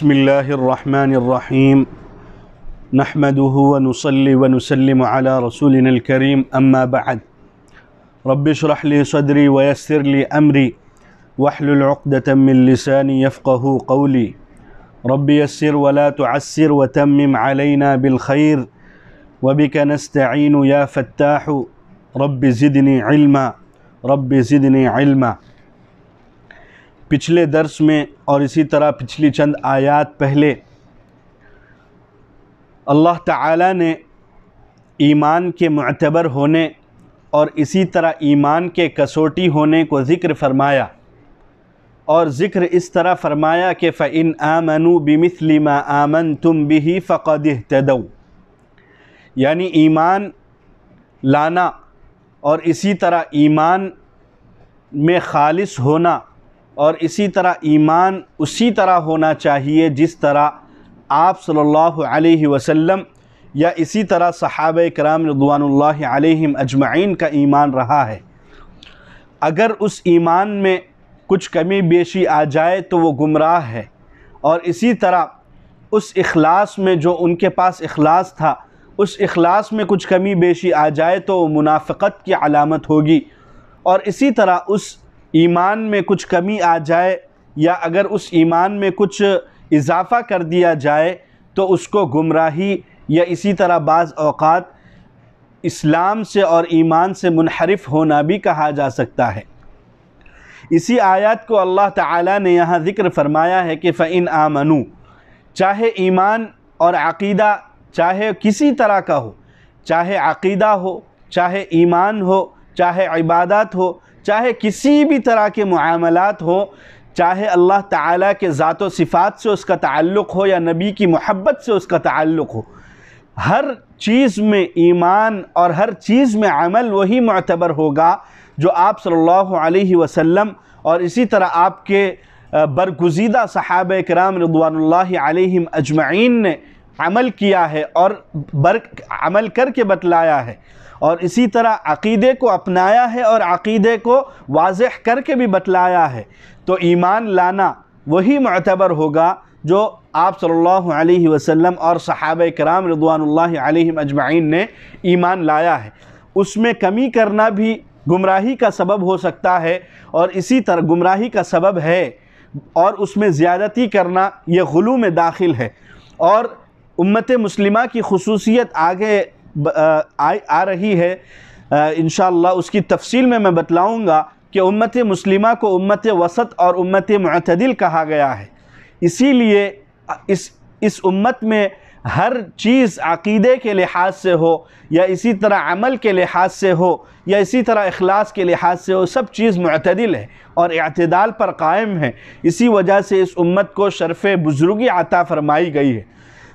بسم اللہ الرحمن الرحیم نحمده ونصلي ونسلم على رسولنا الكريم اما بعد رب اشرح لي صدري ويسر لي امري واحلل عقدة من لساني يفقه قولي رب يسر ولا تعسر وتمم علينا بالخير وبك نستعين يا فتاح رب زدني علما رب زدني علما۔ پچھلے درس میں اور اسی طرح پچھلی چند آیات پہلے اللہ تعالیٰ نے ایمان کے معتبر ہونے اور اسی طرح ایمان کے کسوٹی ہونے کو ذکر فرمایا، اور ذکر اس طرح فرمایا کہ فَإِنْ آمَنُوا بِمِثْلِ مَا آمَنْتُمْ بِهِ فَقَدِ اهْتَدَوْا، یعنی ایمان لانا اور اسی طرح ایمان میں خالص ہونا اور اسی طرح ایمان اسی طرح ہونا چاہیے جس طرح آپ صلی اللہ علیہ وسلم یا اسی طرح صحابہ کرام رضوان اللہ علیہم اجمعین کا ایمان رہا ہے۔ اگر اس ایمان میں کچھ کمی بیشی آ جائے تو وہ گمراہ ہے، اور اسی طرح اس اخلاص میں جو ان کے پاس اخلاص تھا اس اخلاص میں کچھ کمی بیشی آ جائے تو وہ منافقت کی علامت ہوگی، اور اسی طرح اس ایمان میں کچھ کمی آ جائے یا اگر اس ایمان میں کچھ اضافہ کر دیا جائے تو اس کو گمراہی یا اسی طرح بعض اوقات اسلام سے اور ایمان سے منحرف ہونا بھی کہا جا سکتا ہے۔ اسی آیات کو اللہ تعالیٰ نے یہاں ذکر فرمایا ہے کہ فَإِنْ آمَنُوا، چاہے ایمان اور عقیدہ چاہے کسی طرح کا ہو، چاہے عقیدہ ہو، چاہے ایمان ہو، چاہے عبادات ہو، چاہے کسی بھی طرح کے معاملات ہو، چاہے اللہ تعالیٰ کے ذات و صفات سے اس کا تعلق ہو یا نبی کی محبت سے اس کا تعلق ہو، ہر چیز میں ایمان اور ہر چیز میں عمل وہی معتبر ہوگا جو آپ صلی اللہ علیہ وسلم اور اسی طرح آپ کے برگزیدہ صحابہ کرام رضوان اللہ علیہم اجمعین نے عمل کیا ہے اور عمل کر کے بتلایا ہے، اور اسی طرح عقیدے کو اپنایا ہے اور عقیدے کو واضح کر کے بھی بتلایا ہے، تو ایمان لانا وہی معتبر ہوگا جو آپ صلی اللہ علیہ وسلم اور صحابہ کرام رضوان اللہ علیہم اجمعین نے ایمان لایا ہے۔ اس میں کمی کرنا بھی گمراہی کا سبب ہو سکتا ہے، اور اسی طرح گمراہی کا سبب ہے، اور اس میں زیادتی کرنا یہ غلو میں داخل ہے۔ اور امت مسلمہ کی خصوصیت آگے آ رہی ہے انشاءاللہ، اس کی تفصیل میں بتلاؤں گا کہ امت مسلمہ کو امت وسط اور امت معتدل کہا گیا ہے، اسی لیے اس امت میں ہر چیز عقیدے کے لحاظ سے ہو یا اسی طرح عمل کے لحاظ سے ہو یا اسی طرح اخلاص کے لحاظ سے ہو، سب چیز معتدل ہے اور اعتدال پر قائم ہے، اسی وجہ سے اس امت کو شرف بزرگی عطا فرمائی گئی ہے۔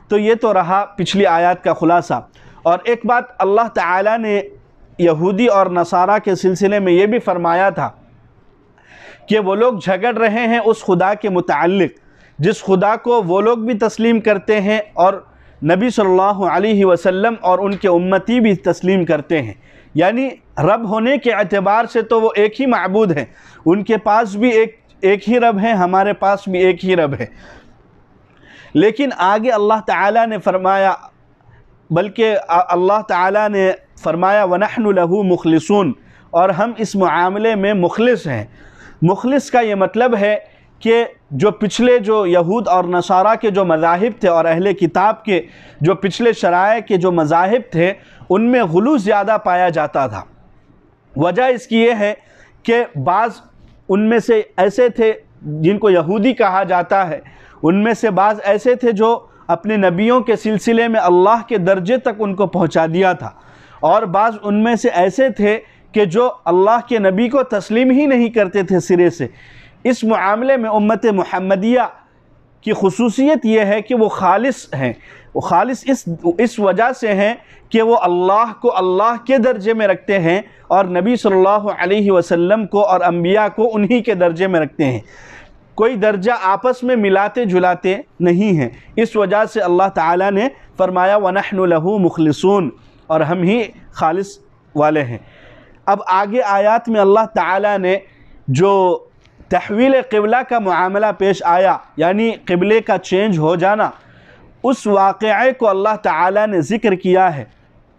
تو یہ تو رہا پچھلی آیات کا خلاصہ۔ اور ایک بات اللہ تعالیٰ نے یہودی اور نصارہ کے سلسلے میں یہ بھی فرمایا تھا کہ وہ لوگ جھگڑ رہے ہیں اس خدا کے متعلق جس خدا کو وہ لوگ بھی تسلیم کرتے ہیں اور نبی صلی اللہ علیہ وسلم اور ان کے امتی بھی تسلیم کرتے ہیں، یعنی رب ہونے کے اعتبار سے تو وہ ایک ہی معبود ہیں، ان کے پاس بھی ایک ہی رب ہے، ہمارے پاس بھی ایک ہی رب ہے۔ لیکن آگے اللہ تعالیٰ نے فرمایا، بلکہ اللہ تعالیٰ نے فرمایا وَنَحْنُ لَهُ مُخْلِصُونَ، اور ہم اس معاملے میں مخلص ہیں۔ مخلص کا یہ مطلب ہے کہ جو پچھلے جو یہود اور نصارہ کے جو مذاہب تھے اور اہل کتاب کے جو پچھلے شرائع کے جو مذاہب تھے ان میں غلو زیادہ پایا جاتا تھا۔ وجہ اس کی یہ ہے کہ بعض ان میں سے ایسے تھے جن کو یہودی کہا جاتا ہے، ان میں سے بعض ایسے تھے جو اپنے نبیوں کے سلسلے میں اللہ کے درجے تک ان کو پہنچا دیا تھا، اور بعض ان میں سے ایسے تھے کہ جو اللہ کے نبی کو تسلیم ہی نہیں کرتے تھے سرے سے۔ اس معاملے میں امت محمدیہ کی خصوصیت یہ ہے کہ وہ خالص ہیں، وہ خالص اس وجہ سے ہیں کہ وہ اللہ کو اللہ کے درجے میں رکھتے ہیں اور نبی صلی اللہ علیہ وسلم کو اور انبیاء کو انہی کے درجے میں رکھتے ہیں، کوئی درجہ آپس میں ملاتے جلاتے نہیں ہیں۔ اس وجہ سے اللہ تعالیٰ نے فرمایا وَنَحْنُ لَهُ مُخْلِصُونَ، اور ہم ہی خالص والے ہیں۔ اب آگے آیات میں اللہ تعالیٰ نے جو تحویل قبلہ کا معاملہ پیش آیا، یعنی قبلے کا چینج ہو جانا، اس واقعے کو اللہ تعالیٰ نے ذکر کیا ہے۔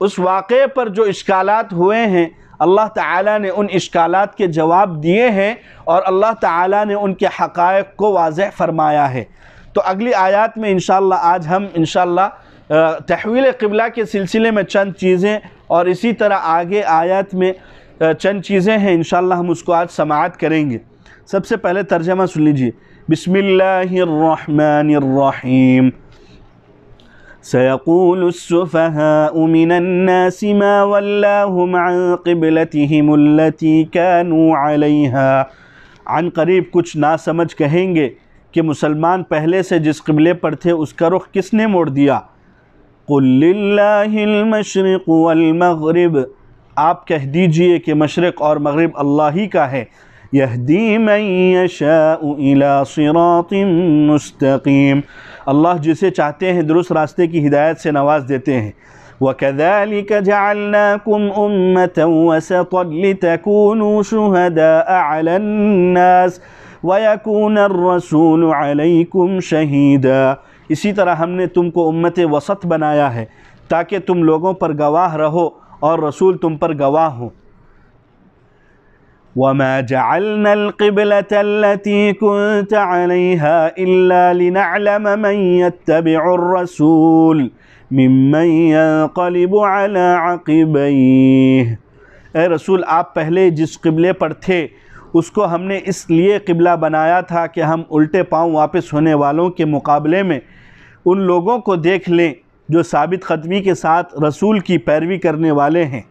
اس واقعے پر جو اشکالات ہوئے ہیں اللہ تعالیٰ نے ان اشکالات کے جواب دیے ہیں، اور اللہ تعالیٰ نے ان کے حقائق کو واضح فرمایا ہے۔ تو اگلی آیات میں انشاءاللہ آج ہم انشاءاللہ تحویل قبلہ کے سلسلے میں چند چیزیں، اور اسی طرح آگے آیات میں چند چیزیں ہیں انشاءاللہ ہم اس کو آج سماعت کریں گے۔ سب سے پہلے ترجمہ سن لیجئے۔ بسم اللہ الرحمن الرحیم۔ سيقول السفهاء من الناس ما ولاهم عن قبلتهم التي كانوا عليها۔ عن قریب کچھ ناسمجھ کہیں گے کہ مسلمان پہلے سے جس قبلے پر تھے اس کا رخ کس نے موڑ دیا؟ قل للہ المشرق والمغرب، آپ کہہ دیجئے کہ مشرق اور مغرب اللہ ہی کا ہے۔ یہدی من یشاء الی صراط مستقیم، اللہ جسے چاہتے ہیں درست راستے کی ہدایت سے نواز دیتے ہیں۔ وَكَذَلِكَ جَعَلْنَاكُمْ أُمَّةً وَسَطًا لِتَكُونُوا شُهَدَاءَ عَلَى النَّاسِ وَيَكُونَ الرَّسُولُ عَلَيْكُمْ شَهِيدًا، اسی طرح ہم نے تم کو امت وسط بنایا ہے تاکہ تم لوگوں پر گواہ رہو اور رسول تم پر گواہ ہوں۔ وَمَا جَعَلْنَا الْقِبْلَةَ الَّتِي كُنْتَ عَلَيْهَا إِلَّا لِنَعْلَمَ مَنْ يَتَّبِعُ الرَّسُولَ مِمَّنْ يَنْقَلِبُ عَلَى عَقِبَيْهِ، اے رسول آپ پہلے جس قبلے پر تھے اس کو ہم نے اس لیے قبلہ بنایا تھا کہ ہم الٹے پاؤں واپس ہونے والوں کے مقابلے میں ان لوگوں کو دیکھ لیں جو ثابت قدمی کے ساتھ رسول کی پیروی کرنے والے ہیں۔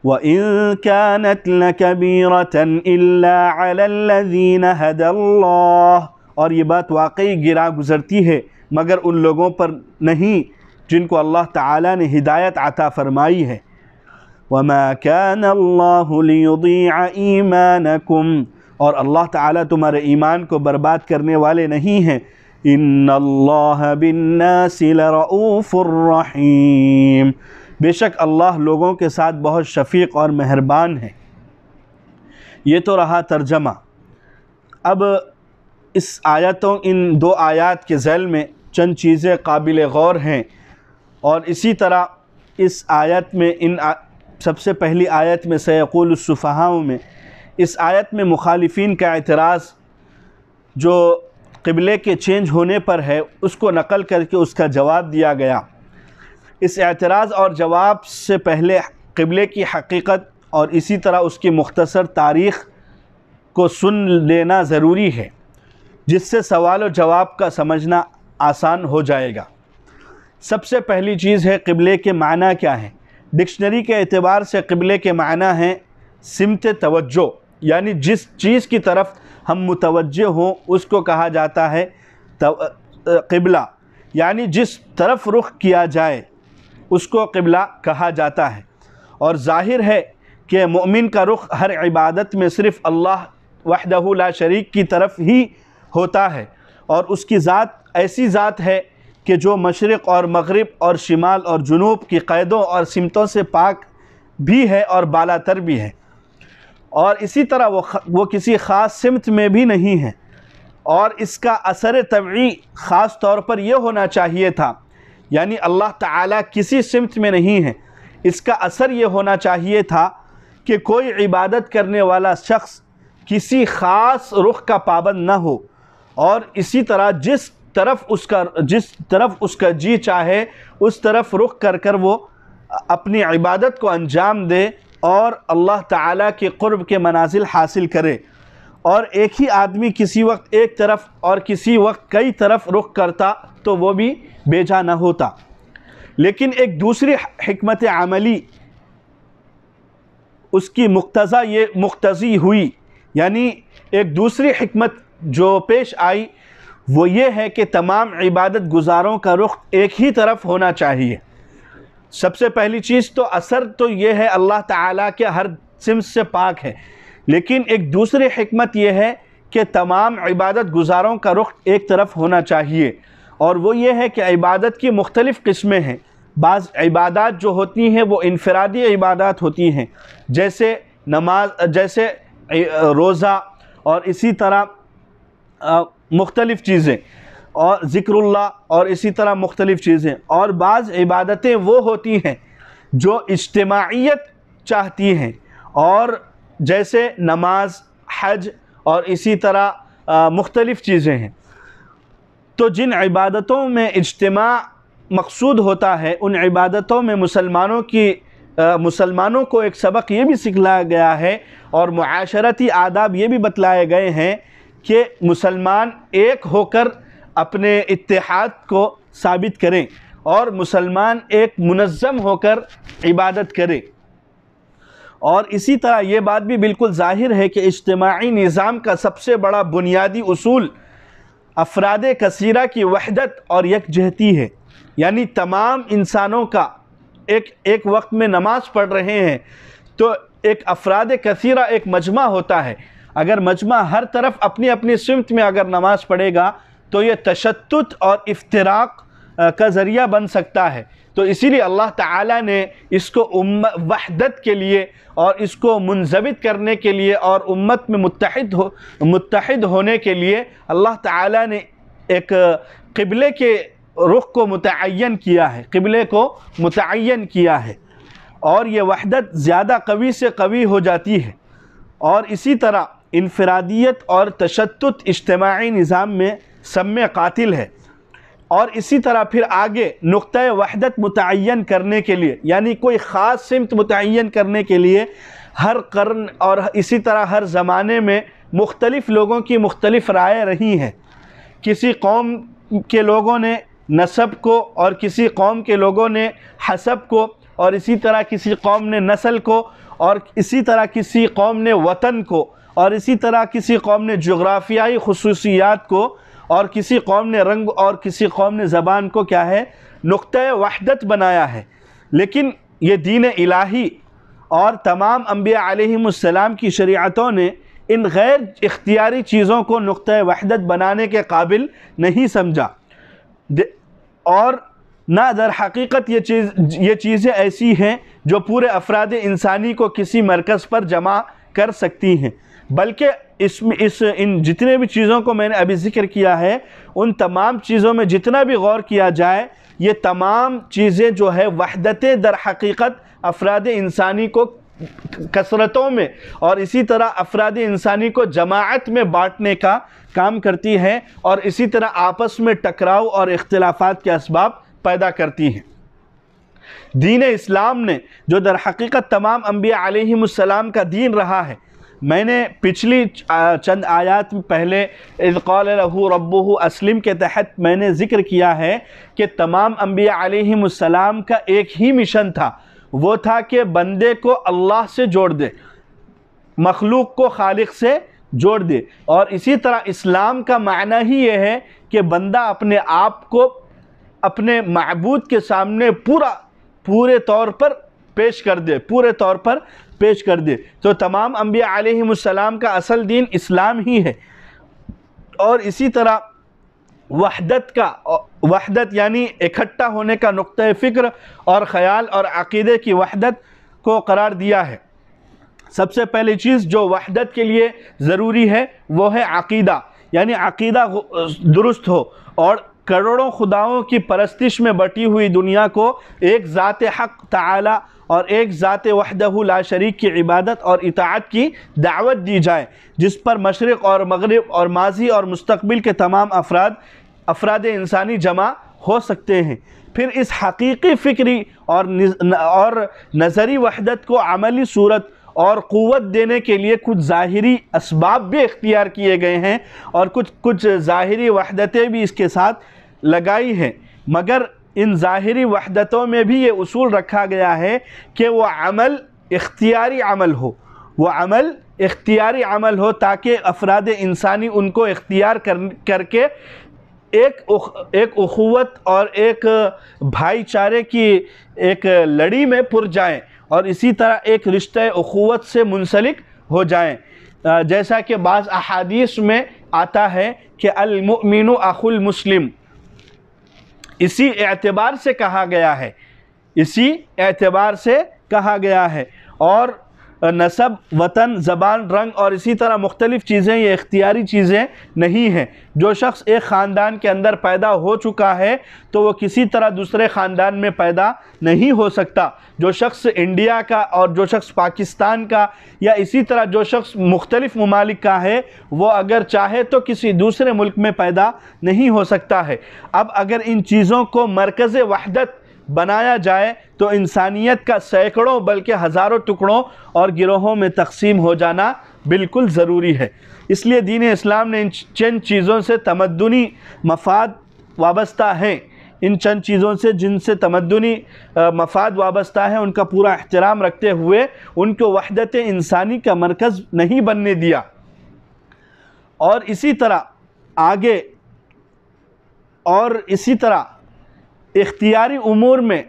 وَإِن كَانَتْ لَكَبِيرَةً إِلَّا عَلَى الَّذِينَ هَدَى اللَّهُ، اور یہ بات واقعی گرا گزرتی ہے مگر ان لوگوں پر نہیں جن کو اللہ تعالیٰ نے ہدایت عطا فرمائی ہے۔ وَمَا كَانَ اللَّهُ لِيُضِيعَ إِيمَانَكُمْ، اور اللہ تعالیٰ تمہارے ایمان کو برباد کرنے والے نہیں ہیں۔ إِنَّ اللَّهَ بِالنَّاسِ لَرَؤُوفٌ رَحِيمٌ، بے شک اللہ لوگوں کے ساتھ بہت شفیق اور مہربان ہے۔ یہ تو رہا ترجمہ۔ اب اس ان دو آیات کے ذیل میں چند چیزیں قابل غور ہیں، اور اسی طرح اس آیت میں سب سے پہلی آیت میں سیقول السفہاء میں، اس آیت میں مخالفین کا اعتراض جو قبلے کے چینج ہونے پر ہے اس کو نقل کر کے اس کا جواب دیا گیا۔ اس اعتراض اور جواب سے پہلے قبلے کی حقیقت اور اسی طرح اس کی مختصر تاریخ کو سن لینا ضروری ہے، جس سے سوال و جواب کا سمجھنا آسان ہو جائے گا۔ سب سے پہلی چیز ہے قبلے کے معنی کیا ہیں۔ ڈکشنری کے اعتبار سے قبلے کے معنی ہیں سمت توجہ، یعنی جس چیز کی طرف ہم متوجہ ہوں اس کو کہا جاتا ہے قبلہ، یعنی جس طرف رخ کیا جائے اس کو قبلہ کہا جاتا ہے۔ اور ظاہر ہے کہ مومن کا رخ ہر عبادت میں صرف اللہ وحدہ لا شریک کی طرف ہی ہوتا ہے، اور اس کی ذات ایسی ذات ہے کہ جو مشرق اور مغرب اور شمال اور جنوب کی قیدوں اور سمتوں سے پاک بھی ہے اور بالا تر بھی ہے، اور اسی طرح وہ کسی خاص سمت میں بھی نہیں ہے، اور اس کا اثر طبعی خاص طور پر یہ ہونا چاہیے تھا، یعنی اللہ تعالیٰ کسی سمت میں نہیں ہے، اس کا اثر یہ ہونا چاہیے تھا کہ کوئی عبادت کرنے والا شخص کسی خاص رخ کا پابند نہ ہو، اور اسی طرح جس طرف اس کا جی چاہے اس طرف رخ کر وہ اپنی عبادت کو انجام دے اور اللہ تعالیٰ کے قرب کے منازل حاصل کرے۔ اور ایک ہی آدمی کسی وقت ایک طرف اور کسی وقت کئی طرف رخ کرتا تو وہ بھی بیجا نہ ہوتا۔ لیکن ایک دوسری حکمت عملی اس کی مقتضی ہوئی، یعنی ایک دوسری حکمت جو پیش آئی وہ یہ ہے کہ تمام عبادت گزاروں کا رخ ایک ہی طرف ہونا چاہیے۔ سب سے پہلی چیز تو اثر تو یہ ہے اللہ تعالیٰ کے ہر سمت سے پاک ہے، لیکن ایک دوسری حکمت یہ ہے کہ تمام عبادت گزاروں کا رخ ایک طرف ہونا چاہیے، اور وہ یہ ہے کہ عبادت کی مختلف قسمیں ہیں۔ بعض عبادات جو ہوتی ہیں وہ انفرادی عبادات ہوتی ہیں، جیسے نماز، جیسے روزہ اور اسی طرح مختلف چیزیں، اور ذکر اللہ اور اسی طرح مختلف چیزیں. اور بعض عبادتیں وہ ہوتی ہیں جو اجتماعیت چاہتی ہیں، اور جیسے نماز، حج اور اسی طرح مختلف چیزیں ہیں. تو جن عبادتوں میں اجتماع مقصود ہوتا ہے ان عبادتوں میں مسلمانوں کو ایک سبق یہ بھی سکھلایا گیا ہے اور معاشرتی آداب یہ بھی بتلائے گئے ہیں کہ مسلمان ایک ہو کر اپنے اتحاد کو ثابت کریں اور مسلمان ایک منظم ہو کر عبادت کریں. اور اسی طرح یہ بات بھی بالکل ظاہر ہے کہ اجتماعی نظام کا سب سے بڑا بنیادی اصول افراد کثیرہ کی وحدت اور یکجہتی ہے. یعنی تمام انسانوں کا ایک وقت میں نماز پڑھ رہے ہیں تو ایک افراد کثیرہ ایک مجمع ہوتا ہے. اگر مجمع ہر طرف اپنی اپنی سمت میں اگر نماز پڑھے گا تو یہ تشتت اور افتراق کا ذریعہ بن سکتا ہے. تو اسی لیے اللہ تعالیٰ نے اس کو وحدت کے لیے اور اس کو منضبط کرنے کے لیے اور امت میں متحد ہونے کے لیے اللہ تعالیٰ نے ایک قبلے کے رخ کو متعین کیا ہے، قبلے کو متعین کیا ہے، اور یہ وحدت زیادہ قوی سے قوی ہو جاتی ہے. اور اسی طرح انفرادیت اور تشتت اجتماعی نظام میں سم قاتل ہے. اور اسی طرح پھر آگے نقطۂ وحدت متعین کرنے کے لیے، یعنی کوئی خاص سمت متعین کرنے کے لیے ہر قرن اور اسی طرح ہر زمانے میں مختلف لوگوں کی مختلف رائے رہی ہیں. کسی قوم کے لوگوں نے نسب کو اور کسی قوم کے لوگوں نے حسب کو، اور اسی طرح کسی قوم نے نسل کو، اور اسی طرح کسی قوم نے وطن کو، اور اسی طرح کسی قوم نے جغرافیائی خصوصیات کو، اور کسی قوم نے رنگ اور کسی قوم نے زبان کو کیا ہے نقطۂ وحدت بنایا ہے. لیکن یہ دین الہی اور تمام انبیاء علیہم السلام کی شریعتوں نے ان غیر اختیاری چیزوں کو نقطۂ وحدت بنانے کے قابل نہیں سمجھا، اور نہ در حقیقت یہ چیزیں ایسی ہیں جو پورے افراد انسانی کو کسی مرکز پر جمع کر سکتی ہیں، بلکہ ان جتنے بھی چیزوں کو میں نے ابھی ذکر کیا ہے ان تمام چیزوں میں جتنا بھی غور کیا جائے یہ تمام چیزیں جو ہے وحدتیں در حقیقت افراد انسانی کو کثرتوں میں اور اسی طرح افراد انسانی کو جماعت میں بانٹنے کا کام کرتی ہے، اور اسی طرح آپس میں ٹکراؤ اور اختلافات کے اسباب پیدا کرتی ہیں. دین اسلام نے جو در حقیقت تمام انبیاء علیہم السلام کا دین رہا ہے، میں نے پچھلی چند آیات میں پہلے اذ قال لہ ربہ اسلم کے تحت میں نے ذکر کیا ہے کہ تمام انبیاء علیہم السلام کا ایک ہی مشن تھا، وہ تھا کہ بندے کو اللہ سے جوڑ دے، مخلوق کو خالق سے جوڑ دے. اور اسی طرح اسلام کا معنی ہی یہ ہے کہ بندہ اپنے آپ کو اپنے معبود کے سامنے پورے طور پر پیش کر دے، پورے طور پر پیش کر دے. تو تمام انبیاء علیہم السلام کا اصل دین اسلام ہی ہے. اور اسی طرح وحدت یعنی اکٹھا ہونے کا نقطۂ فکر اور خیال اور عقیدے کی وحدت کو قرار دیا ہے. سب سے پہلی چیز جو وحدت کے لیے ضروری ہے وہ ہے عقیدہ، یعنی عقیدہ درست ہو اور کروڑوں خداؤں کی پرستش میں بٹی ہوئی دنیا کو ایک ذات حق تعالی اور ایک ذات وحدہ لا شریک کی عبادت اور اطاعت کی دعوت دی جائے، جس پر مشرق اور مغرب اور ماضی اور مستقبل کے تمام افراد انسانی جمع ہو سکتے ہیں. پھر اس حقیقی فکری اور نظری وحدت کو عملی صورت اور قوت دینے کے لیے کچھ ظاہری اسباب بھی اختیار کیے گئے ہیں اور کچھ ظاہری وحدتیں بھی اس کے ساتھ لگائی ہیں. مگر ان ظاہری وحدتوں میں بھی یہ اصول رکھا گیا ہے کہ وہ عمل اختیاری عمل ہو تاکہ افراد انسانی ان کو اختیار کر کے ایک اخوت اور ایک بھائی چارے کی ایک لڑی میں پُر جائیں اور اسی طرح ایک رشتہ اخوت سے منسلک ہو جائیں. جیسا کہ بعض احادیث میں آتا ہے کہ المؤمن اخو المسلم، اسی اعتبار سے کہا گیا ہے، اور نسب، وطن، زبان، رنگ اور اسی طرح مختلف چیزیں یہ اختیاری چیزیں نہیں ہیں۔ جو شخص ایک خاندان کے اندر پیدا ہو چکا ہے تو وہ کسی طرح دوسرے خاندان میں پیدا نہیں ہو سکتا۔ جو شخص انڈیا کا اور جو شخص پاکستان کا یا اسی طرح جو شخص مختلف ممالک کا ہے وہ اگر چاہے تو کسی دوسرے ملک میں پیدا نہیں ہو سکتا ہے۔ اب اگر ان چیزوں کو مرکز وحدت بنایا جائے تو انسانیت کا سینکڑوں بلکہ ہزاروں ٹکڑوں اور گروہوں میں تقسیم ہو جانا بالکل ضروری ہے۔ اس لیے دین اسلام نے ان چند چیزوں سے تمدنی مفاد وابستہ ہیں، ان چند چیزوں سے جن سے تمدنی مفاد وابستہ ہے ان کا پورا احترام رکھتے ہوئے ان کو وحدت انسانی کا مرکز نہیں بننے دیا۔ اور اسی طرح اختیاری امور میں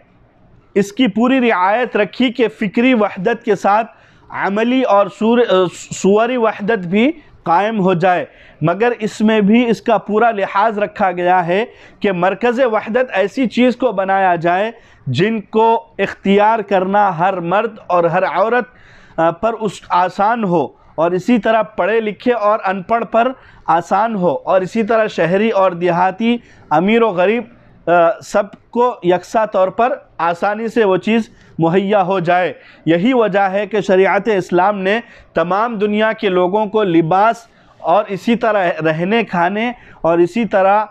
اس کی پوری رعایت رکھی کہ فکری وحدت کے ساتھ عملی اور صوری وحدت بھی قائم ہو جائے، مگر اس میں بھی اس کا پورا لحاظ رکھا گیا ہے کہ مرکز وحدت ایسی چیز کو بنایا جائے جن کو اختیار کرنا ہر مرد اور ہر عورت پر آسان ہو، اور اسی طرح پڑھے لکھے اور ان پڑھ پر آسان ہو، اور اسی طرح شہری اور دیہاتی، امیر و غریب سب کو یکساں طور پر آسانی سے وہ چیز مہیا ہو جائے۔ یہی وجہ ہے کہ شریعت اسلام نے تمام دنیا کے لوگوں کو لباس اور اسی طرح رہنے کھانے اور اسی طرح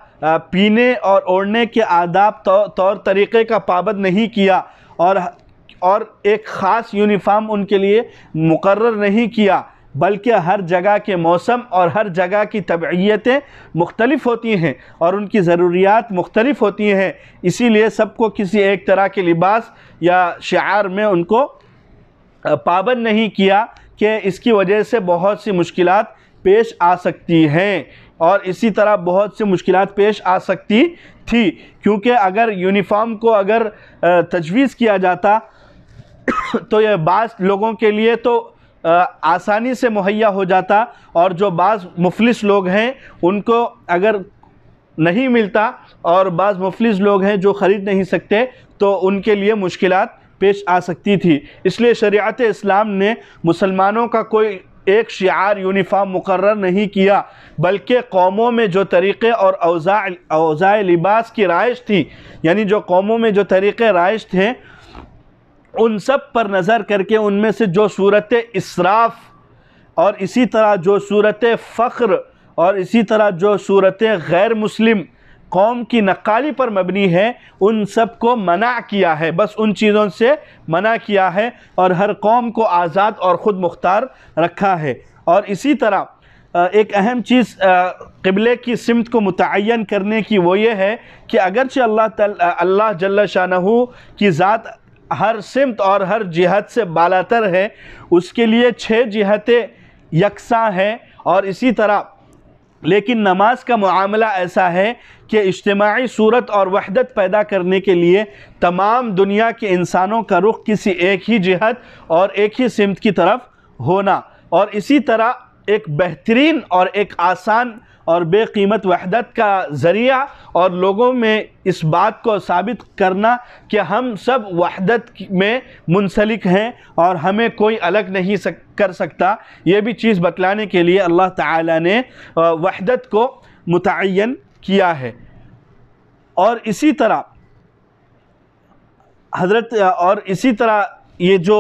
پینے اور اوڑھنے کے آداب طور طریقے کا پابند نہیں کیا، اور ایک خاص یونیفارم ان کے لیے مقرر نہیں کیا، بلکہ ہر جگہ کے موسم اور ہر جگہ کی طبعیتیں مختلف ہوتی ہیں اور ان کی ضروریات مختلف ہوتی ہیں، اسی لیے سب کو کسی ایک طرح کے لباس یا شعار میں ان کو پابند نہیں کیا کہ اس کی وجہ سے بہت سی مشکلات پیش آ سکتی ہیں، اور اسی طرح بہت سی مشکلات پیش آ سکتی تھی، کیونکہ اگر یونیفارم کو اگر تجویز کیا جاتا تو یہ بعض لوگوں کے لیے تو آسانی سے مہیا ہو جاتا، اور جو بعض مفلس لوگ ہیں ان کو اگر نہیں ملتا، اور بعض مفلس لوگ ہیں جو خرید نہیں سکتے تو ان کے لیے مشکلات پیش آ سکتی تھی۔ اس لیے شریعت اسلام نے مسلمانوں کا کوئی ایک شعار یونیفارم مقرر نہیں کیا، بلکہ قوموں میں جو طریقے اور اوضاع لباس کی رائج تھی، یعنی جو قوموں میں جو طریقے رائج تھے ان سب پر نظر کر کے ان میں سے جو صورت اسراف اور اسی طرح جو صورت فخر اور اسی طرح جو صورت غیر مسلم قوم کی نقالی پر مبنی ہے ان سب کو منع کیا ہے، بس ان چیزوں سے منع کیا ہے، اور ہر قوم کو آزاد اور خود مختار رکھا ہے۔ اور اسی طرح ایک اہم چیز قبلے کی سمت کو متعین کرنے کی وہ یہ ہے کہ اگرچہ اللہ جل شانہ کی ذات ہر سمت اور ہر جہت سے بالاتر ہے، اس کے لیے 6 جہتیں یکساں ہیں، اور اسی طرح لیکن نماز کا معاملہ ایسا ہے کہ اجتماعی صورت اور وحدت پیدا کرنے کے لیے تمام دنیا کے انسانوں کا رخ کسی ایک ہی جہت اور ایک ہی سمت کی طرف ہونا، اور اسی طرح ایک بہترین اور ایک آسان اور بے قیمت وحدت کا ذریعہ اور لوگوں میں اس بات کو ثابت کرنا کہ ہم سب وحدت میں منسلک ہیں اور ہمیں کوئی الگ نہیں کر سکتا، یہ بھی چیز بتلانے کے لیے اللہ تعالی نے وحدت کو متعین کیا ہے۔ اور اسی طرح یہ جو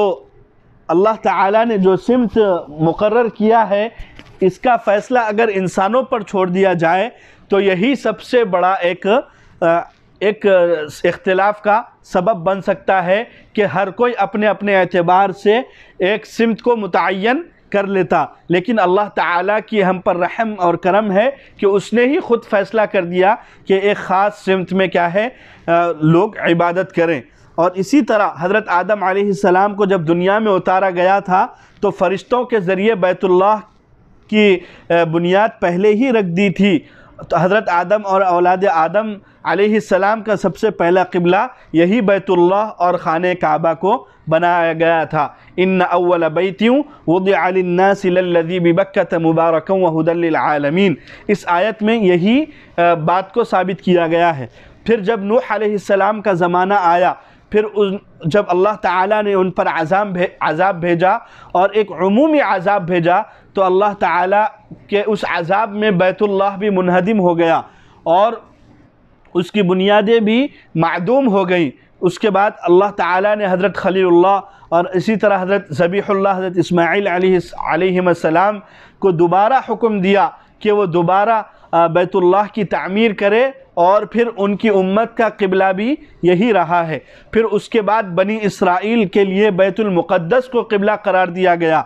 اللہ تعالی نے جو سمت مقرر کیا ہے اس کا فیصلہ اگر انسانوں پر چھوڑ دیا جائے تو یہی سب سے بڑا ایک اختلاف کا سبب بن سکتا ہے کہ ہر کوئی اپنے اپنے اعتبار سے ایک سمت کو متعین کر لیتا، لیکن اللہ تعالیٰ کی ہم پر رحم اور کرم ہے کہ اس نے ہی خود فیصلہ کر دیا کہ ایک خاص سمت میں کیا ہے لوگ عبادت کریں۔ اور اسی طرح حضرت آدم علیہ السلام کو جب دنیا میں اتارا گیا تھا تو فرشتوں کے ذریعے بیت اللہ کی بنیاد پہلے ہی رکھ دی تھی، تو حضرت آدم اور اولاد آدم علیہ السلام کا سب سے پہلا قبلہ یہی بیت اللہ اور خانہ کعبہ کو بنایا گیا تھا۔ ان اول بیت وضع للناس للذی ببکۃ مبارکا وہدی للعالمین، اس آیت میں یہی بات کو ثابت کیا گیا ہے۔ پھر جب نوح علیہ السلام کا زمانہ آیا پھر جب اللہ تعالیٰ نے ان پر عذاب بھیجا اور ایک عمومی عذاب بھیجا تو اللہ تعالیٰ کے اس عذاب میں بیت اللہ بھی منہدم ہو گیا اور اس کی بنیادیں بھی معدوم ہو گئیں۔ اس کے بعد اللہ تعالیٰ نے حضرت خلیل اللہ اور اسی طرح حضرت ذبیح اللہ حضرت اسماعیل علیہ السلام کو دوبارہ حکم دیا کہ وہ دوبارہ بیت اللہ کی تعمیر کرے، اور پھر ان کی امت کا قبلہ بھی یہی رہا ہے۔ پھر اس کے بعد بنی اسرائیل کے لیے بیت المقدس کو قبلہ قرار دیا گیا،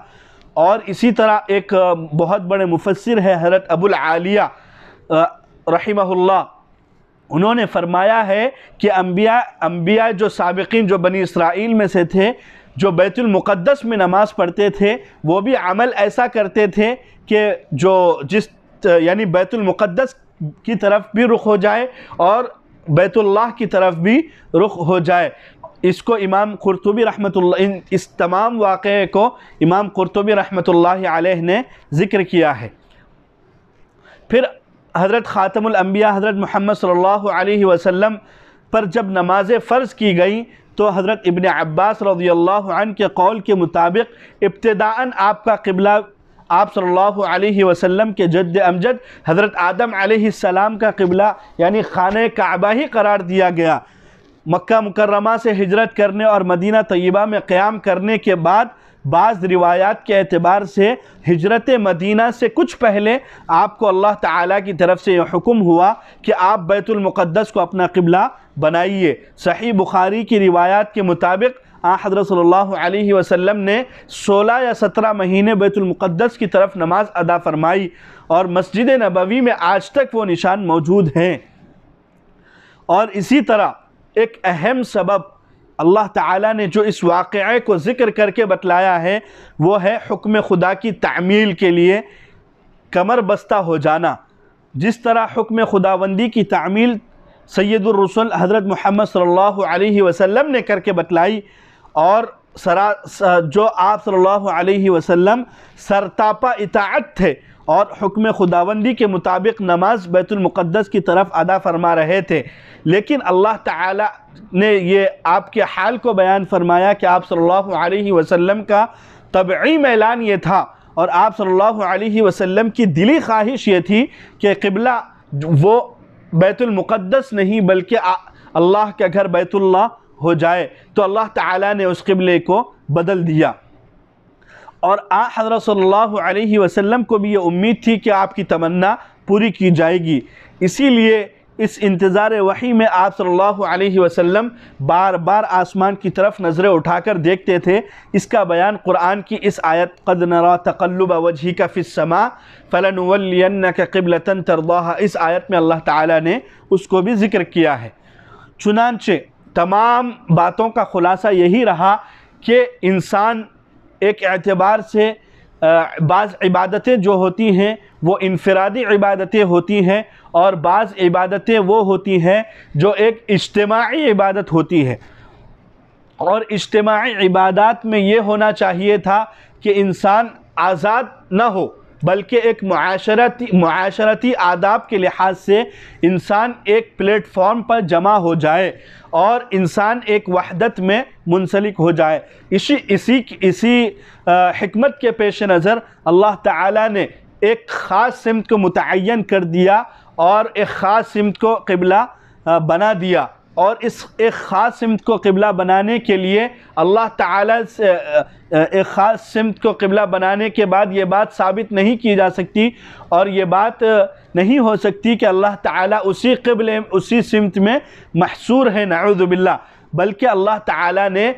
اور اسی طرح ایک بہت بڑے مفسر ہے حضرت ابو العالیہ رحمہ اللہ، انہوں نے فرمایا ہے کہ انبیاء جو سابقین جو بنی اسرائیل میں سے تھے، جو بیت المقدس میں نماز پڑھتے تھے، وہ بھی عمل ایسا کرتے تھے کہ یعنی بیت المقدس کی طرف بھی رخ ہو جائے اور بیت اللہ کی طرف بھی رخ ہو جائے۔ اس کو امام قرطبی رحمۃ اللہ، اس تمام واقعے کو امام قرطبی رحمۃ اللہ علیہ نے ذکر کیا ہے۔ پھر حضرت خاتم الانبیاء حضرت محمد صلی اللہ علیہ وسلم پر جب نماز فرض کی گئیں تو حضرت ابن عباس رضی اللہ عنہ کے قول کے مطابق ابتداءً آپ کا قبلہ آپ صلی اللہ علیہ وسلم کے جد امجد حضرت آدم علیہ السلام کا قبلہ یعنی خانہ کعبہ ہی قرار دیا گیا۔ مکہ مکرمہ سے ہجرت کرنے اور مدینہ طیبہ میں قیام کرنے کے بعد بعض روایات کے اعتبار سے ہجرت مدینہ سے کچھ پہلے آپ کو اللہ تعالیٰ کی طرف سے یہ حکم ہوا کہ آپ بیت المقدس کو اپنا قبلہ بنائیے۔ صحیح بخاری کی روایات کے مطابق حضرت صلی اللہ علیہ وسلم نے 16 یا 17 مہینے بیت المقدس کی طرف نماز ادا فرمائی، اور مسجد نبوی میں آج تک وہ نشان موجود ہیں۔ اور اسی طرح ایک اہم سبب اللہ تعالیٰ نے جو اس واقعے کو ذکر کر کے بتلایا ہے وہ ہے حکم خدا کی تعمیل کے لیے کمر بستہ ہو جانا۔ جس طرح حکم خداوندی کی تعمیل سید الرسل حضرت محمد صلی اللہ علیہ وسلم نے کر کے بتلائی، اور جو آپ صلی اللہ علیہ وسلم سرتاپا اطاعت تھے اور حکم خداوندی کے مطابق نماز بیت المقدس کی طرف ادا فرما رہے تھے، لیکن اللہ تعالیٰ نے یہ آپ کے حال کو بیان فرمایا کہ آپ صلی اللہ علیہ وسلم کا طبعی میلان یہ تھا، اور آپ صلی اللہ علیہ وسلم کی دلی خواہش یہ تھی کہ قبلہ وہ بیت المقدس نہیں بلکہ اللہ کا گھر بیت اللہ ہو جائے، تو اللہ تعالیٰ نے اس قبلے کو بدل دیا۔ اور حضرت صلی اللہ علیہ وسلم کو بھی یہ امید تھی کہ آپ کی تمنا پوری کی جائے گی، اسی لیے اس انتظار وحی میں آپ صلی اللہ علیہ وسلم بار بار آسمان کی طرف نظریں اٹھا کر دیکھتے تھے۔ اس کا بیان قرآن کی اس آیت قد نرى تقلب وجهك في السماء فلنولينك قبلة ترضاها، اس آیت میں اللہ تعالیٰ نے اس کو بھی ذکر کیا ہے۔ چنانچہ تمام باتوں کا خلاصہ یہی رہا کہ انسان ایک اعتبار سے بعض عبادتیں جو ہوتی ہیں وہ انفرادی عبادتیں ہوتی ہیں، اور بعض عبادتیں وہ ہوتی ہیں جو ایک اجتماعی عبادت ہوتی ہے، اور اجتماعی عبادات میں یہ ہونا چاہیے تھا کہ انسان آزاد نہ ہو بلکہ ایک معاشرتی آداب کے لحاظ سے انسان ایک پلیٹ فارم پر جمع ہو جائے اور انسان ایک وحدت میں منسلک ہو جائے۔ اسی حکمت کے پیش نظر اللہ تعالیٰ نے ایک خاص سمت کو متعین کر دیا اور ایک خاص سمت کو قبلہ بنا دیا، اور اس ایک خاص سمت کو قبلہ بنانے کے لیے اللہ تعالیٰ سے ایک خاص سمت کو قبلہ بنانے کے بعد یہ بات ثابت نہیں کی جا سکتی اور یہ بات نہیں ہو سکتی کہ اللہ تعالیٰ اسی سمت میں محصور ہے، نعوذ باللہ، بلکہ اللہ تعالیٰ نے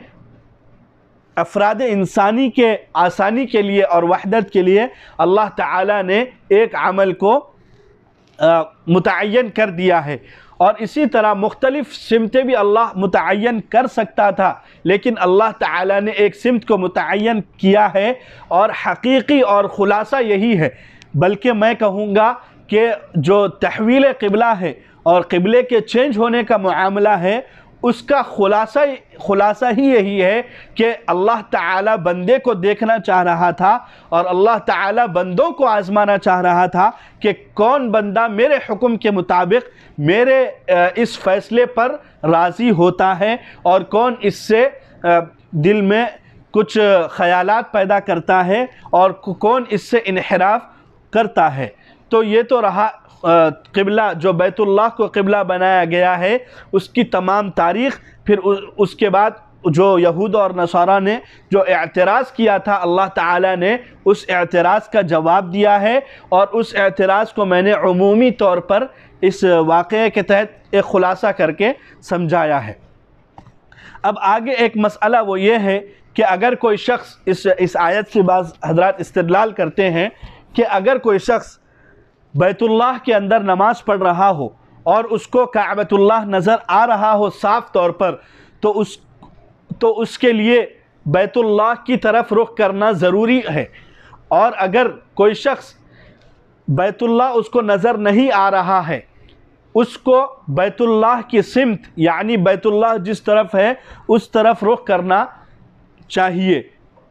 افراد انسانی کے آسانی کے لیے اور وحدت کے لیے اللہ تعالیٰ نے ایک عمل کو متعین کر دیا ہے۔ اور اسی طرح مختلف سمتیں بھی اللہ متعین کر سکتا تھا، لیکن اللہ تعالیٰ نے ایک سمت کو متعین کیا ہے، اور حقیقی اور خلاصہ یہی ہے۔ بلکہ میں کہوں گا کہ جو تحویل قبلہ ہے اور قبلے کے چینج ہونے کا معاملہ ہے، اس کا خلاصہ ہی یہی ہے کہ اللہ تعالیٰ بندے کو دیکھنا چاہ رہا تھا اور اللہ تعالیٰ بندوں کو آزمانا چاہ رہا تھا کہ کون بندہ میرے حکم کے مطابق میرے اس فیصلے پر راضی ہوتا ہے اور کون اس سے دل میں کچھ خیالات پیدا کرتا ہے اور کون اس سے انحراف کرتا ہے۔ تو یہ تو رہا قبلہ، جو بیت اللہ کو قبلہ بنایا گیا ہے اس کی تمام تاریخ۔ پھر اس کے بعد جو یہود اور نصارہ نے جو اعتراض کیا تھا، اللہ تعالیٰ نے اس اعتراض کا جواب دیا ہے، اور اس اعتراض کو میں نے عمومی طور پر اس واقعے کے تحت ایک خلاصہ کر کے سمجھایا ہے۔ اب آگے ایک مسئلہ وہ یہ ہے کہ اگر کوئی شخص اس آیت سے بعض حضرات استدلال کرتے ہیں کہ اگر کوئی شخص بیت اللہ کے اندر نماز پڑھ رہا ہو اور اس کو کعبۃ اللہ نظر آ رہا ہو صاف طور پر، تو اس کے لیے بیت اللہ کی طرف رخ کرنا ضروری ہے۔ اور اگر کوئی شخص بیت اللہ اس کو نظر نہیں آ رہا ہے، اس کو بیت اللہ کی سمت یعنی بیت اللہ جس طرف ہے اس طرف رخ کرنا چاہیے،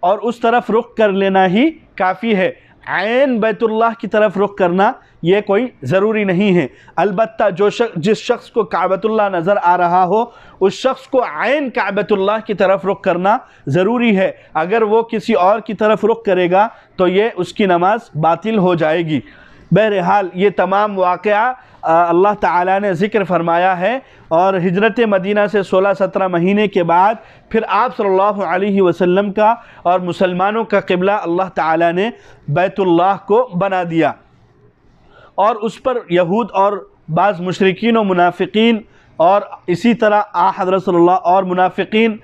اور اس طرف رخ کر لینا ہی کافی ہے۔ عین بیت اللہ کی طرف رخ کرنا یہ کوئی ضروری نہیں ہے۔ البتہ جس شخص کو کعبۃ اللہ نظر آ رہا ہو، اس شخص کو عین کعبۃ اللہ کی طرف رخ کرنا ضروری ہے۔ اگر وہ کسی اور کی طرف رخ کرے گا تو یہ اس کی نماز باطل ہو جائے گی۔ بہرحال یہ تمام واقعہ اللہ تعالیٰ نے ذکر فرمایا ہے، اور ہجرت مدینہ سے 16-17 مہینے کے بعد پھر آپ صلی اللہ علیہ وسلم کا اور مسلمانوں کا قبلہ اللہ تعالیٰ نے بیت اللہ کو بنا دیا، اور اس پر یہود اور بعض مشرکین و منافقین اور اسی طرح حضرت صلی اللہ اور منافقین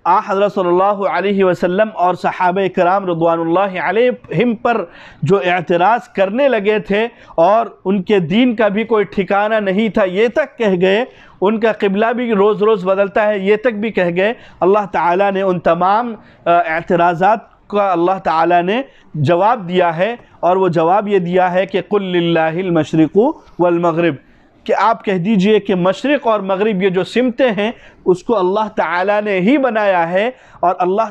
حضرت صلی اللہ علیہ وسلم اور صحابہ کرام رضوان اللہ علیہم پر جو اعتراض کرنے لگے تھے اور ان کے دین کا بھی کوئی ٹھکانہ نہیں تھا، یہ تک کہہ گئے، ان کا قبلہ بھی روز روز بدلتا ہے، یہ تک بھی کہہ گئے، اللہ تعالیٰ نے ان تمام اعتراضات کا اللہ تعالیٰ نے جواب دیا ہے، اور وہ جواب یہ دیا ہے کہ قُلْ لِلَّهِ الْمَشْرِقُ وَالْمَغْرِبُ، کہ آپ کہہ دیجئے کہ مشرق اور مغرب یہ جو سمتیں ہیں اس کو اللہ تعالیٰ نے ہی بنایا ہے، اور اللہ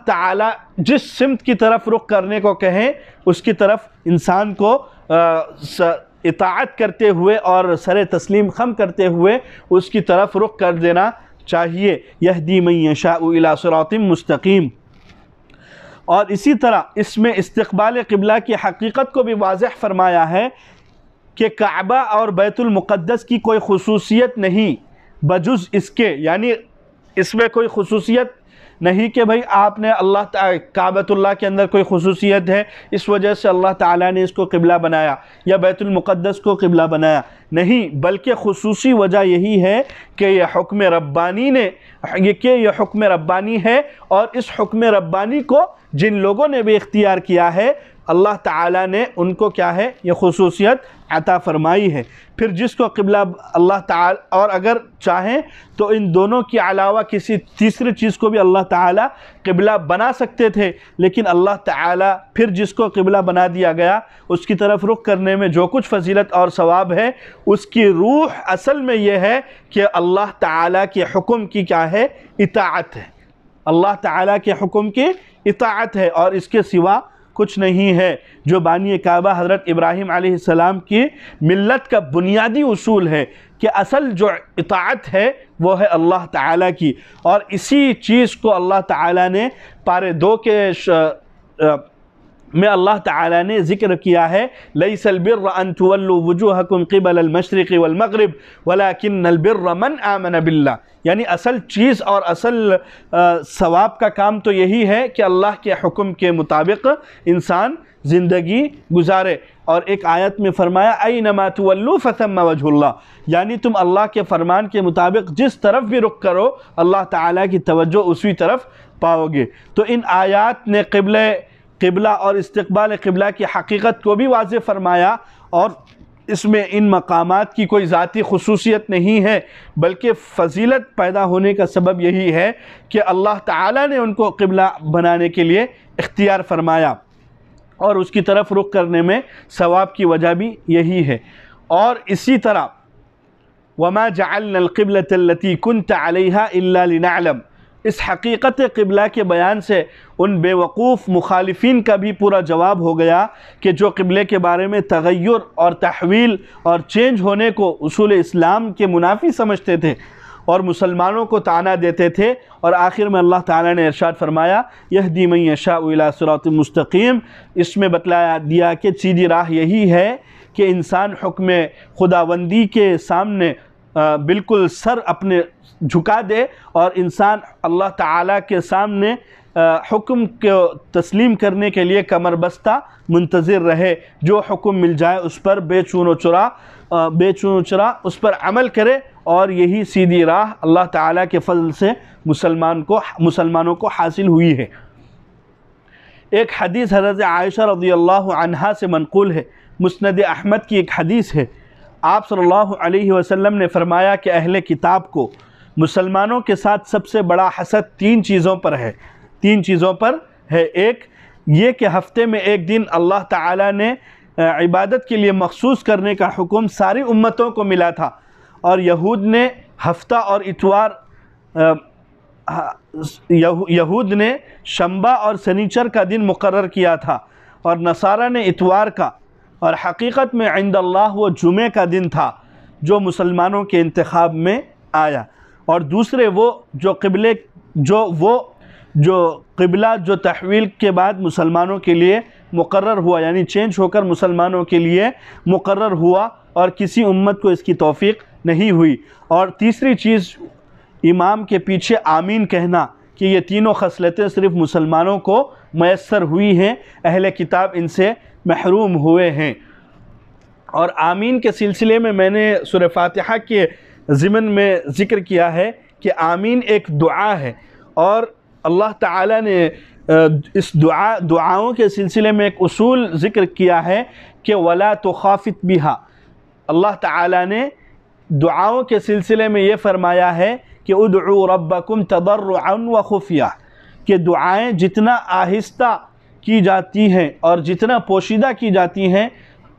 تعالیٰ جس سمت کی طرف رخ کرنے کو کہیں اس کی طرف انسان کو اطاعت کرتے ہوئے اور سر تسلیم خم کرتے ہوئے اس کی طرف رخ کر دینا چاہیے۔ یہدی من یشاء الی صراط مستقیم۔ اور اسی طرح اس میں استقبال قبلہ کی حقیقت کو بھی واضح فرمایا ہے کہ کعبہ اور بیت المقدس کی کوئی خصوصیت نہیں بجز اس کے، یعنی اس میں کوئی خصوصیت نہیں کہ بھئی آپ نے کعبۃ اللہ کے اندر کوئی خصوصیت ہے اس وجہ سے اللہ تعالیٰ نے اس کو قبلہ بنایا یا بیت المقدس کو قبلہ بنایا، نہیں، بلکہ خصوصی وجہ یہی ہے کہ یہ حکم ربانی ہے، اور اس حکم ربانی کو جن لوگوں نے بھی اختیار کیا ہے اللہ تعالیٰ نے ان کو کیا ہے یہ خصوصیت عطا فرمائی ہے۔ پھر جس کو قبلہ اللہ تعالیٰ، اور اگر چاہیں تو ان دونوں کے علاوہ کسی تیسری چیز کو بھی اللہ تعالیٰ قبلہ بنا سکتے تھے، لیکن اللہ تعالیٰ پھر جس کو قبلہ بنا دیا گیا اس کی طرف رخ کرنے میں جو کچھ فضیلت اور ثواب ہے اس کی روح اصل میں یہ ہے کہ اللہ تعالیٰ کے حکم کی کیا ہے اطاعت ہے، اللہ تعالیٰ کے حکم کی اطاعت ہے، اور اس کے سوا کچھ نہیں ہے، جو بانی کعبہ حضرت ابراہیم علیہ السلام کی ملت کا بنیادی اصول ہے کہ اصل جو اطاعت ہے وہ ہے اللہ تعالیٰ کی، اور اسی چیز کو اللہ تعالیٰ نے پارے 2 کے میں اللہ تعالیٰ نے ذکر کیا ہے، لَيْسَ الْبِرَّ أَن تُوَلُّوا وُجُوهَكُمْ قِبَلَ الْمَشْرِقِ وَالْمَغْرِبِ وَلَكِنَّ الْبِرَّ مَنْ آمَنَ بِاللَّهِ، یعنی اصل چیز اور اصل ثواب کا کام تو یہی ہے کہ اللہ کے حکم کے مطابق انسان زندگی گزارے، اور ایک آیت میں فرمایا اَيْنَمَا تُوَلُّوا فَثَمَّ وَجْهُ اللَّهِ، یعنی تم اللہ کے فرمان کے مطابق جس طرف بھی رخ کرو اللہ تعالیٰ کی توجہ اسی طرف پاؤ گے۔ تو ان آیات نے قبلہ اور استقبال قبلہ کی حقیقت کو بھی واضح فرمایا، اور اس میں ان مقامات کی کوئی ذاتی خصوصیت نہیں ہے، بلکہ فضیلت پیدا ہونے کا سبب یہی ہے کہ اللہ تعالیٰ نے ان کو قبلہ بنانے کے لیے اختیار فرمایا، اور اس کی طرف رخ کرنے میں ثواب کی وجہ بھی یہی ہے۔ اور اسی طرح وما جعلنا القبلة التي كنت عليها إلا لنعلم، اس حقیقت قبلہ کے بیان سے ان بے وقوف مخالفین کا بھی پورا جواب ہو گیا کہ جو قبلے کے بارے میں تغیر اور تحویل اور چینج ہونے کو اصول اسلام کے منافی سمجھتے تھے اور مسلمانوں کو طعنہ دیتے تھے۔ اور آخر میں اللہ تعالیٰ نے ارشاد فرمایا یہدی من یشاء الی صراط مستقیم، اس میں بتلایا دیا کہ سیدھی راہ یہی ہے کہ انسان حکم خداوندی کے سامنے بالکل سر اپنے جھکا دے اور انسان اللہ تعالیٰ کے سامنے حکم کو تسلیم کرنے کے لیے کمر بستہ منتظر رہے، جو حکم مل جائے اس پر بے چون و چرا اس پر عمل کرے، اور یہی سیدھی راہ اللہ تعالیٰ کے فضل سے مسلمانوں کو حاصل ہوئی ہے۔ ایک حدیث حضرت عائشہ رضی اللہ عنہا سے منقول ہے، مسند احمد کی ایک حدیث ہے۔ آپ صلی اللہ علیہ وسلم نے فرمایا کہ اہل کتاب کو مسلمانوں کے ساتھ سب سے بڑا حسد تین چیزوں پر ہے۔ ایک یہ کہ ہفتے میں ایک دن اللہ تعالیٰ نے عبادت کے لیے مخصوص کرنے کا حکم ساری امتوں کو ملا تھا، اور یہود نے ہفتہ اور اتوار یہود نے شنبہ اور سنیچر کا دن مقرر کیا تھا، اور نصارہ نے اتوار کا، اور حقیقت میں عند اللہ وہ جمعے کا دن تھا جو مسلمانوں کے انتخاب میں آیا۔ اور دوسرے وہ قبلہ جو تحویل کے بعد مسلمانوں کے لیے مقرر ہوا، یعنی چینج ہو کر مسلمانوں کے لیے مقرر ہوا، اور کسی امت کو اس کی توفیق نہیں ہوئی۔ اور تیسری چیز امام کے پیچھے آمین کہنا، کہ یہ تینوں خصلتیں صرف مسلمانوں کو میسر ہوئی ہیں، اہل کتاب ان سے محروم ہوئے ہیں۔ اور آمین کے سلسلے میں نے سورہ فاتحہ کے ضمن میں ذکر کیا ہے کہ آمین ایک دعا ہے، اور اللہ تعالیٰ نے اس دعاؤں کے سلسلے میں ایک اصول ذکر کیا ہے کہ وَلَا تُخَافِتْ بِهَا۔ اللہ تعالیٰ نے دعاؤں کے سلسلے میں یہ فرمایا ہے کہ ادعوا ربکم تضرعا وخفیہ، کہ دعائیں جتنا آہستہ کی جاتی ہیں اور جتنا پوشیدہ کی جاتی ہیں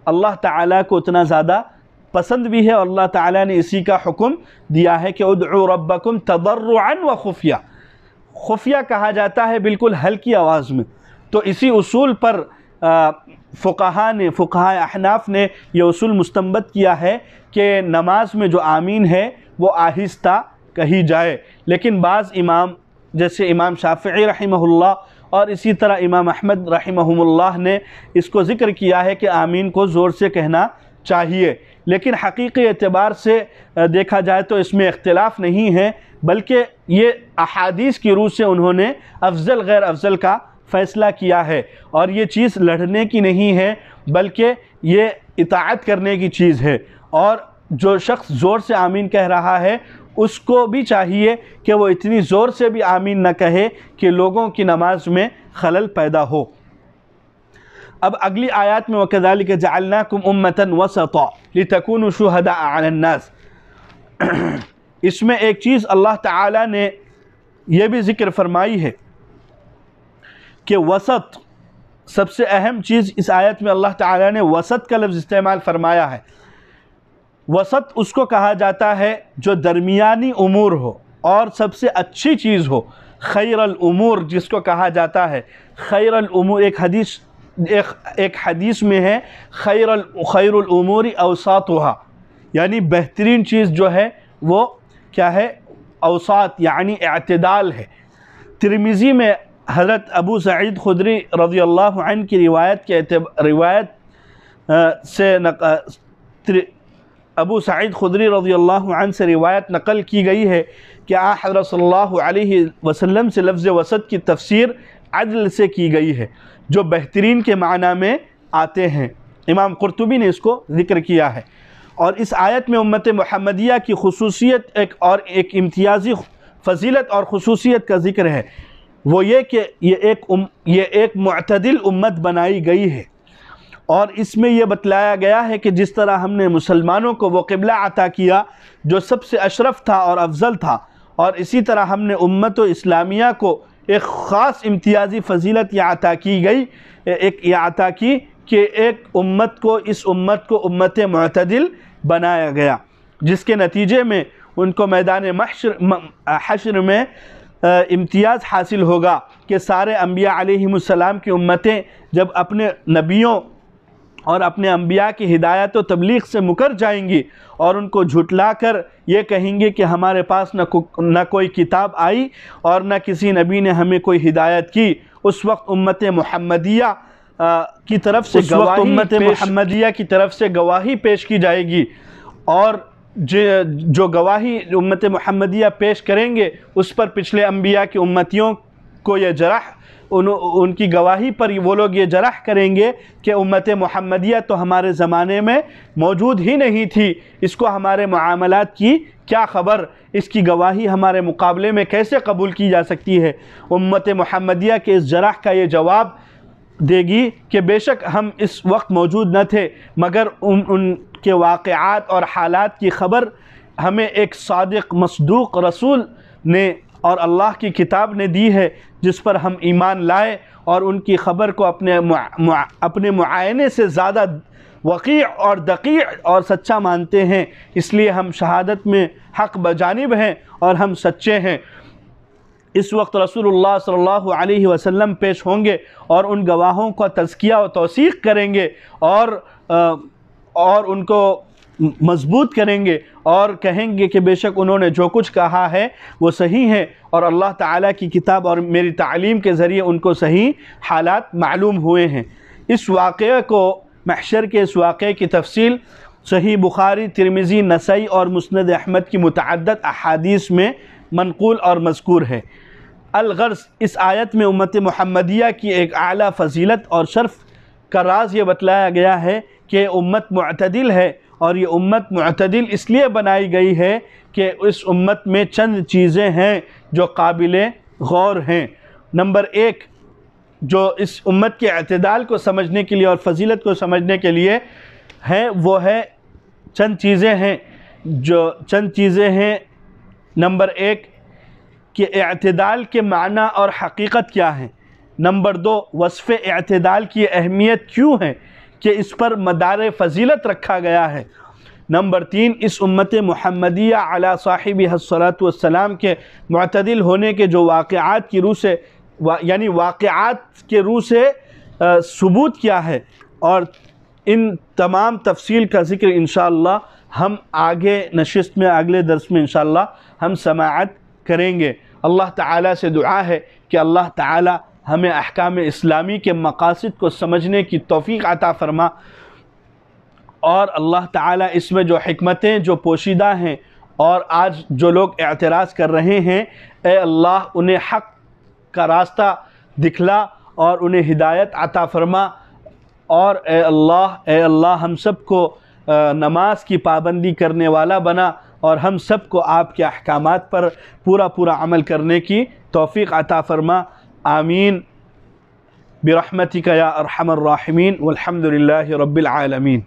اللہ تعالیٰ کو اتنا زیادہ پسند بھی ہے، اور اللہ تعالیٰ نے اسی کا حکم دیا ہے کہ ادعوا ربکم تضرعا وخفیہ۔ خفیہ کہا جاتا ہے بالکل ہلکی آواز میں، تو اسی اصول پر فقہاء احناف نے یہ اصول مستنبط کیا ہے کہ نماز میں جو آمین ہے وہ آہستہ کہی جائے، لیکن بعض امام جیسے امام شافعی رحمہ اللہ اور اسی طرح امام احمد رحمہم اللہ نے اس کو ذکر کیا ہے کہ آمین کو زور سے کہنا چاہیے، لیکن حقیقی اعتبار سے دیکھا جائے تو اس میں اختلاف نہیں ہے، بلکہ یہ احادیث کی روح سے انہوں نے افضل غیر افضل کا فیصلہ کیا ہے، اور یہ چیز لڑنے کی نہیں ہے بلکہ یہ اطاعت کرنے کی چیز ہے۔ اور جو شخص زور سے آمین کہہ رہا ہے اس کو بھی چاہیے کہ وہ اتنی زور سے بھی آمین نہ کہے کہ لوگوں کی نماز میں خلل پیدا ہو۔ اب اگلی آیات میں وَكَذَلِكَ جَعَلْنَاكُمْ أُمَّةً وَسَطًا لِتَكُونُوا شُهَدَاءَ عَلَى النَّاسِ، اس میں ایک چیز اللہ تعالیٰ نے یہ بھی ذکر فرمائی ہے کہ وسط، سب سے اہم چیز اس آیت میں اللہ تعالیٰ نے وسط کا لفظ استعمال فرمایا ہے۔ وسط اس کو کہا جاتا ہے جو درمیانی امور ہو اور سب سے اچھی چیز ہو، خیر الامور جس کو کہا جاتا ہے۔ خیر الامور ایک حدیث میں ہے خیر الامور اوساطها، یعنی بہترین چیز جو ہے وہ کیا ہے؟ اوساط، یعنی اعتدال ہے۔ ترمذی میں حضرت ابو سعید خدری رضی اللہ عنہ کی ابو سعید خدری رضی اللہ عنہ سے روایت نقل کی گئی ہے کہ حضرت صلی اللہ علیہ وسلم سے لفظ وسط کی تفسیر عدل سے کی گئی ہے، جو بہترین کے معنی میں آتے ہیں۔ امام قرطبی نے اس کو ذکر کیا ہے، اور اس آیت میں امت محمدیہ کی خصوصیت ایک امتیازی فضیلت اور خصوصیت کا ذکر ہے، وہ یہ کہ یہ ایک معتدل امت بنائی گئی ہے، اور اس میں یہ بتلایا گیا ہے کہ جس طرح ہم نے مسلمانوں کو وہ قبلہ عطا کیا جو سب سے اشرف تھا اور افضل تھا، اور اسی طرح ہم نے امت اسلامیہ کو ایک خاص امتیازی فضیلت یہ عطا کی کہ ایک امت کو امت معتدل بنایا گیا۔ جس کے نتیجے میں ان کو میدان حشر میں امتیاز حاصل ہوگا کہ سارے انبیاء علیہم السلام کی امتیں جب اپنے نبیوں اور اپنے انبیاء کی ہدایت و تبلیغ سے مکر جائیں گی اور ان کو جھٹلا کر یہ کہیں گے کہ ہمارے پاس نہ کوئی کتاب آئی اور نہ کسی نبی نے ہمیں کوئی ہدایت کی، اس وقت امت محمدیہ کی طرف سے گواہی پیش کی جائے گی، اور جو گواہی امت محمدیہ پیش کریں گے اس پر پچھلے انبیاء کی امتیوں کو یہ جرح، ان کی گواہی پر وہ لوگ یہ جرح کریں گے کہ امت محمدیہ تو ہمارے زمانے میں موجود ہی نہیں تھی، اس کو ہمارے معاملات کی کیا خبر، اس کی گواہی ہمارے مقابلے میں کیسے قبول کی جا سکتی ہے۔ امت محمدیہ کے اس جرح کا یہ جواب دے گی کہ بے شک ہم اس وقت موجود نہ تھے، مگر ان کے واقعات اور حالات کی خبر ہمیں ایک صادق مصدوق رسول نے اور اللہ کی کتاب نے دی ہے، جس پر ہم ایمان لائے اور ان کی خبر کو اپنے معائنے سے زیادہ وقیع اور دقیق اور سچا مانتے ہیں، اس لیے ہم شہادت میں حق بجانب ہیں اور ہم سچے ہیں۔ اس وقت رسول اللہ صلی اللہ علیہ وسلم پیش ہوں گے اور ان گواہوں کا تزکیہ و توثیق کریں گے اور ان کو مضبوط کریں گے اور کہیں گے کہ بے شک انہوں نے جو کچھ کہا ہے وہ صحیح ہے، اور اللہ تعالیٰ کی کتاب اور میری تعلیم کے ذریعے ان کو صحیح حالات معلوم ہوئے ہیں۔ اس واقعے کو، محشر کے اس واقعے کی تفصیل صحیح بخاری، ترمذی، نسائی اور مسند احمد کی متعدد احادیث میں منقول اور مذکور ہے۔ الغرض، اس آیت میں امت محمدیہ کی ایک اعلیٰ فضیلت اور شرف کا راز یہ بتلایا گیا ہے کہ امت معتدل ہے، اور یہ امت معتدل اس لیے بنائی گئی ہے کہ اس امت میں چند چیزیں ہیں جو قابل غور ہیں۔ نمبر ایک، جو اس امت کے اعتدال کو سمجھنے کے لیے اور فضیلت کو سمجھنے کے لیے ہے، وہ ہے چند چیزیں ہیں۔ نمبر ایک کہ اعتدال کے معنی اور حقیقت کیا ہے۔ نمبر دو، وصف اعتدال کی اہمیت کیوں ہے کہ اس پر مدار فضیلت رکھا گیا ہے۔ نمبر تین، اس امت محمدیہ علی صاحبہ الصلاۃ والسلام کے معتدل ہونے کے جو واقعات کی روح سے واقعات کے روح سے ثبوت کیا ہے، اور ان تمام تفصیل کا ذکر انشاءاللہ ہم آگے نشست میں، اگلے درس میں انشاءاللہ ہم سماعت کریں گے۔ اللہ تعالیٰ سے دعا ہے کہ اللہ تعالیٰ ہمیں احکام اسلامی کے مقاصد کو سمجھنے کی توفیق عطا فرما، اور اللہ تعالیٰ اس میں جو حکمتیں جو پوشیدہ ہیں اور آج جو لوگ اعتراض کر رہے ہیں، اے اللہ انہیں حق کا راستہ دکھلا اور انہیں ہدایت عطا فرما، اور اے اللہ ہم سب کو نماز کی پابندی کرنے والا بنا، اور ہم سب کو آپ کے احکامات پر پورا عمل کرنے کی توفیق عطا فرما۔ آمین برحمتک یا ارحم الراحمین، والحمد للہ رب العالمین۔